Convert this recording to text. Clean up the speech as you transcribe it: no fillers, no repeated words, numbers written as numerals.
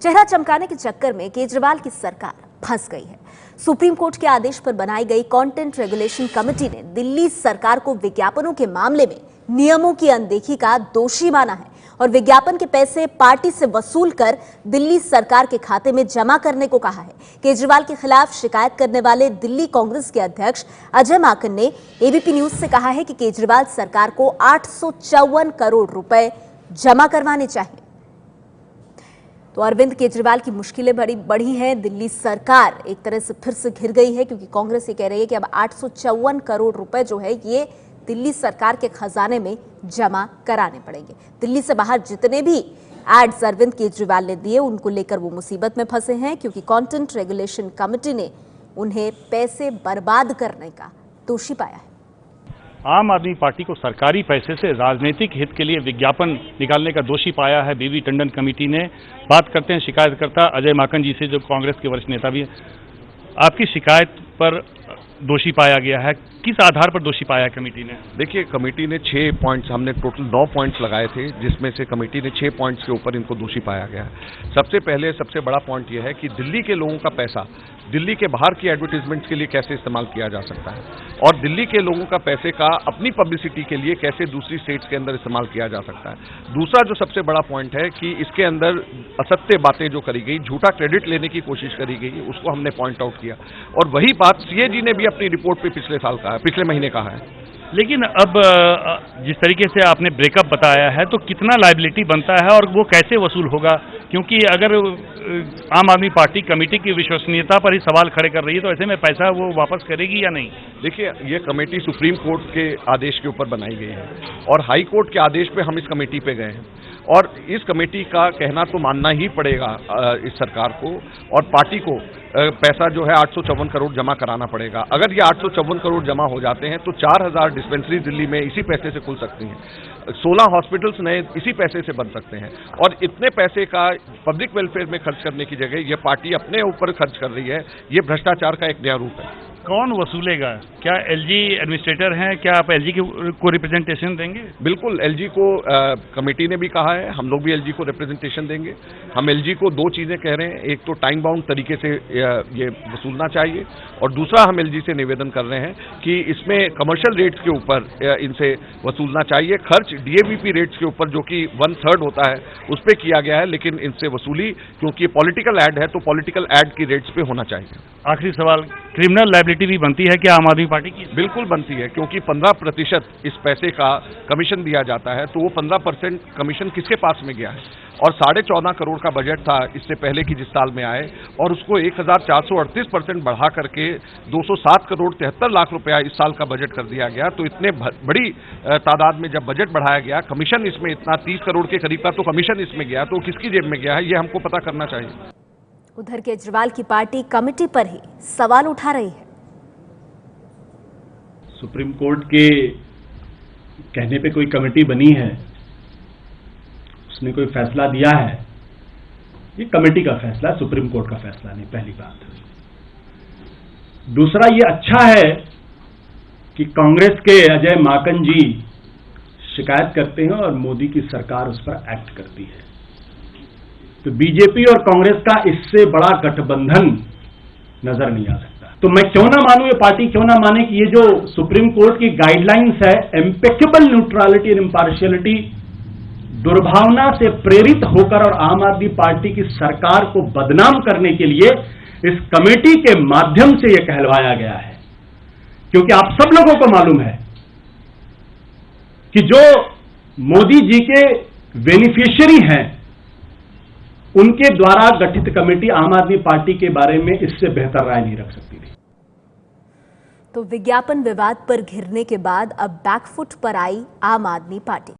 चेहरा चमकाने के चक्कर में केजरीवाल की सरकार फंस गई है। सुप्रीम कोर्ट के आदेश पर बनाई गई कंटेंट रेगुलेशन कमेटी ने दिल्ली सरकार को विज्ञापनों के मामले में नियमों की अनदेखी का दोषी माना है और विज्ञापन के पैसे पार्टी से वसूल कर दिल्ली सरकार के खाते में जमा करने को कहा है। केजरीवाल के खिलाफ शिकायत करने वाले दिल्ली कांग्रेस के अध्यक्ष अजय माकन ने एबीपी न्यूज से कहा है कि केजरीवाल सरकार को 854 करोड़ रुपए जमा करवाने चाहिए। तो अरविंद केजरीवाल की मुश्किलें बढ़ी हैं। दिल्ली सरकार एक तरह से फिर से घिर गई है क्योंकि कांग्रेस ये कह रही है कि अब 854 करोड़ रुपए जो है ये दिल्ली सरकार के खजाने में जमा कराने पड़ेंगे। दिल्ली से बाहर जितने भी एड्स अरविंद केजरीवाल ने दिए उनको लेकर वो मुसीबत में फंसे हैं क्योंकि कंटेंट रेगुलेशन कमेटी ने उन्हें पैसे बर्बाद करने का दोषी पाया है। आम आदमी पार्टी को सरकारी पैसे से राजनीतिक हित के लिए विज्ञापन निकालने का दोषी पाया है बीवी टंडन कमेटी ने। बात करते हैं शिकायतकर्ता अजय माकन जी से, जो कांग्रेस के वरिष्ठ नेता भी हैं। आपकी शिकायत पर दोषी पाया गया है, किस आधार पर दोषी पाया कमेटी ने? देखिए, कमेटी ने 6 पॉइंट्स, हमने टोटल 9 पॉइंट्स लगाए थे, जिसमें से कमेटी ने 6 पॉइंट्स के ऊपर इनको दोषी पाया गया है। सबसे पहले सबसे बड़ा पॉइंट यह है कि दिल्ली के लोगों का पैसा दिल्ली के बाहर की एडवर्टीजमेंट्स के लिए कैसे इस्तेमाल किया जा सकता है और दिल्ली के लोगों का पैसे का अपनी पब्लिसिटी के लिए कैसे दूसरी स्टेट्स के अंदर इस्तेमाल किया जा सकता है। दूसरा जो सबसे बड़ा पॉइंट है कि इसके अंदर असत्य बातें जो करी गई, झूठा क्रेडिट लेने की कोशिश करी गई, उसको हमने पॉइंट आउट किया और वही बात सीएजी ने भी अपनी रिपोर्ट पे पिछले महीने कहा है। लेकिन अब जिस तरीके से आपने ब्रेकअप बताया है तो कितना लायबिलिटी बनता है और वो कैसे वसूल होगा? क्योंकि अगर आम आदमी पार्टी कमेटी की विश्वसनीयता पर ही सवाल खड़े कर रही है तो ऐसे में पैसा वो वापस करेगी या नहीं? देखिए, ये कमेटी सुप्रीम कोर्ट के आदेश के ऊपर बनाई गई है और हाई कोर्ट के आदेश पे हम इस कमेटी पे गए हैं और इस कमेटी का कहना तो मानना ही पड़ेगा इस सरकार को और पार्टी को पैसा जो है 854 करोड़ जमा कराना पड़ेगा। अगर ये 854 करोड़ जमा हो जाते हैं तो 4000 डिस्पेंसरी दिल्ली में इसी पैसे से खुल सकती हैं, 16 हॉस्पिटल्स नए इसी पैसे से बन सकते हैं और इतने पैसे का पब्लिक वेलफेयर में खर्च करने की जगह ये पार्टी अपने ऊपर खर्च कर रही है। ये भ्रष्टाचार का एक नया रूप है। कौन वसूलेगा? क्या एलजी एडमिनिस्ट्रेटर हैं? क्या आप एलजी को रिप्रेजेंटेशन देंगे? बिल्कुल, एलजी को कमेटी ने भी कहा है, हम लोग भी एलजी को रिप्रेजेंटेशन देंगे। हम एलजी को 2 चीजें कह रहे हैं, एक तो टाइम बाउंड तरीके से ये वसूलना चाहिए और दूसरा हम एलजी से निवेदन कर रहे हैं कि इसमें कमर्शियल रेट्स के ऊपर इनसे वसूलना चाहिए। खर्च डीएवीपी रेट्स के ऊपर जो कि 1/3 होता है उस पर किया गया है, लेकिन इनसे वसूली क्योंकि पॉलिटिकल एड है तो पॉलिटिकल एड की रेट्स पे होना चाहिए। आखिरी सवाल, क्रिमिनल लायबिलिटी भी बनती है क्या आम आदमी पार्टी की? बिल्कुल बनती है, क्योंकि 15% इस पैसे का कमीशन दिया जाता है तो वो 15% कमीशन किसके पास में गया है और 14.5 करोड़ का बजट था इससे पहले कि जिस साल में आए और उसको 1438% बढ़ा करके 207 करोड़ 73 लाख रुपया इस साल का बजट कर दिया गया। तो इतने बड़ी तादाद में जब बजट बढ़ाया गया, कमीशन इसमें इतना 30 करोड़ के करीब का तो कमीशन इसमें गया, तो किसकी जेब में गया है ये हमको पता करना चाहिए। उधर केजरीवाल की पार्टी कमेटी पर ही सवाल उठा रही है। सुप्रीम कोर्ट के कहने पे कोई कमेटी बनी है, उसने कोई फैसला दिया है, ये कमेटी का फैसला है, सुप्रीम कोर्ट का फैसला नहीं, पहली बात। दूसरा, ये अच्छा है कि कांग्रेस के अजय माकन जी शिकायत करते हैं और मोदी की सरकार उस पर एक्ट करती है। तो बीजेपी और कांग्रेस का इससे बड़ा गठबंधन नजर नहीं आ सकता। तो मैं क्यों ना मानूं, ये पार्टी क्यों ना माने कि ये जो सुप्रीम कोर्ट की गाइडलाइंस है, इम्पेकेबल न्यूट्रलिटी एंड इम्पार्शियलिटी, दुर्भावना से प्रेरित होकर और आम आदमी पार्टी की सरकार को बदनाम करने के लिए इस कमेटी के माध्यम से यह कहलवाया गया है। क्योंकि आप सब लोगों को मालूम है कि जो मोदी जी के बेनिफिशियरी हैं उनके द्वारा गठित कमेटी आम आदमी पार्टी के बारे में इससे बेहतर राय नहीं रख सकती थी। तो विज्ञापन विवाद पर घिरने के बाद अब बैकफुट पर आई आम आदमी पार्टी।